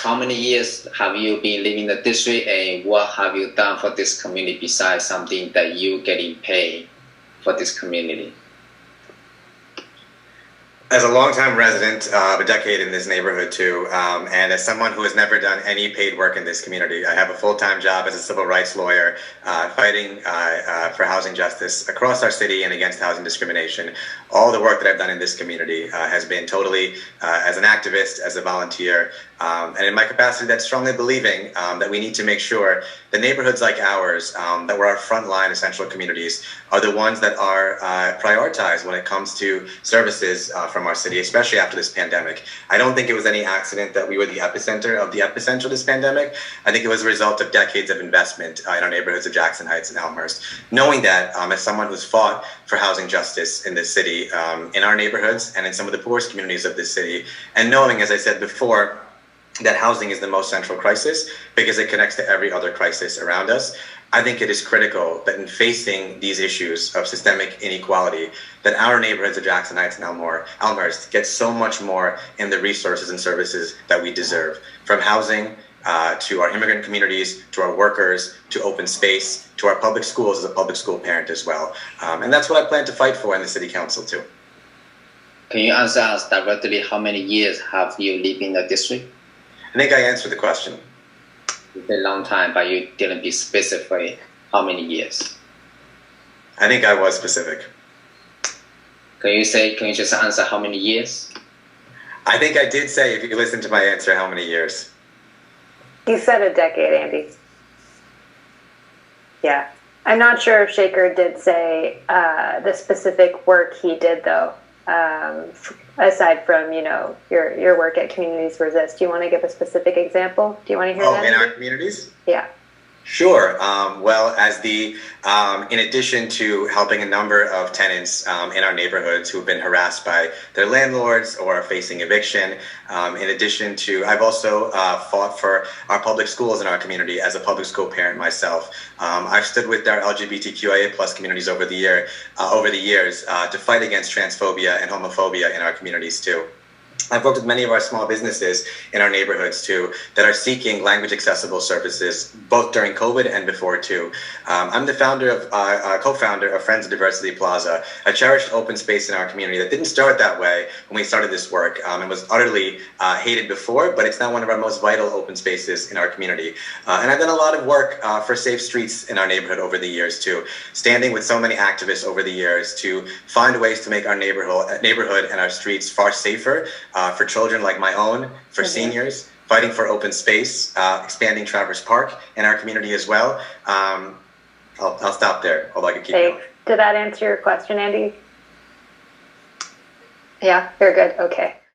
how many years have you been living in the district, and what have you done for this community besides something that you getting paid for this community? As a longtime resident of a decade in this neighborhood too, and as someone who has never done any paid work in this community, I have a full-time job as a civil rights lawyer fighting for housing justice across our city and against housing discrimination. All the work that I've done in this community has been totally as an activist, as a volunteer, and in my capacity that's strongly believing that we need to make sure the neighborhoods like ours, that were our frontline essential communities, are the ones that are prioritized when it comes to services from our city, especially after this pandemic. I don't think it was any accident that we were the epicenter of this pandemic. I think it was a result of decades of investment in our neighborhoods of Jackson Heights and Elmhurst. Knowing that, as someone who's fought for housing justice in this city, in our neighborhoods and in some of the poorest communities of this city, and knowing, as I said before, that housing is the most central crisis because it connects to every other crisis around us, I think it is critical that in facing these issues of systemic inequality, that our neighborhoods of Jackson Heights and Elmhurst get so much more in the resources and services that we deserve, from housing to our immigrant communities, to our workers, to open space, to our public schools as a public school parent as well. And that's what I plan to fight for in the city council too. Can you answer us directly how many years have you lived in the district? I think I answered the question. It's a long time, but you didn't be specific how many years. I think I was specific. Can you just answer how many years? I think I did say, if you listen to my answer, how many years. You said a decade, Andy. Yeah. I'm not sure if Shakar did say the specific work he did, though. Aside from, your work at Communities Resist, do you want to give a specific example? Do you want to hear that? In our communities? Yeah. Sure. Well, in addition to helping a number of tenants in our neighborhoods who have been harassed by their landlords or are facing eviction, I've also fought for our public schools in our community as a public school parent myself. I've stood with our LGBTQIA plus communities over the years to fight against transphobia and homophobia in our communities too. I've worked with many of our small businesses in our neighborhoods too that are seeking language accessible services both during COVID and before too. I'm the co-founder of Friends of Diversity Plaza, a cherished open space in our community that didn't start that way when we started this work and was utterly hated before, but it's now one of our most vital open spaces in our community. And I've done a lot of work for safe streets in our neighborhood over the years too, standing with so many activists over the years to find ways to make our neighborhood and our streets far safer, for children like my own, for seniors, fighting for open space, expanding Traverse Park in our community as well. I'll stop there, although I could keep going. Did that answer your question, Andy? Yeah, very good. Okay.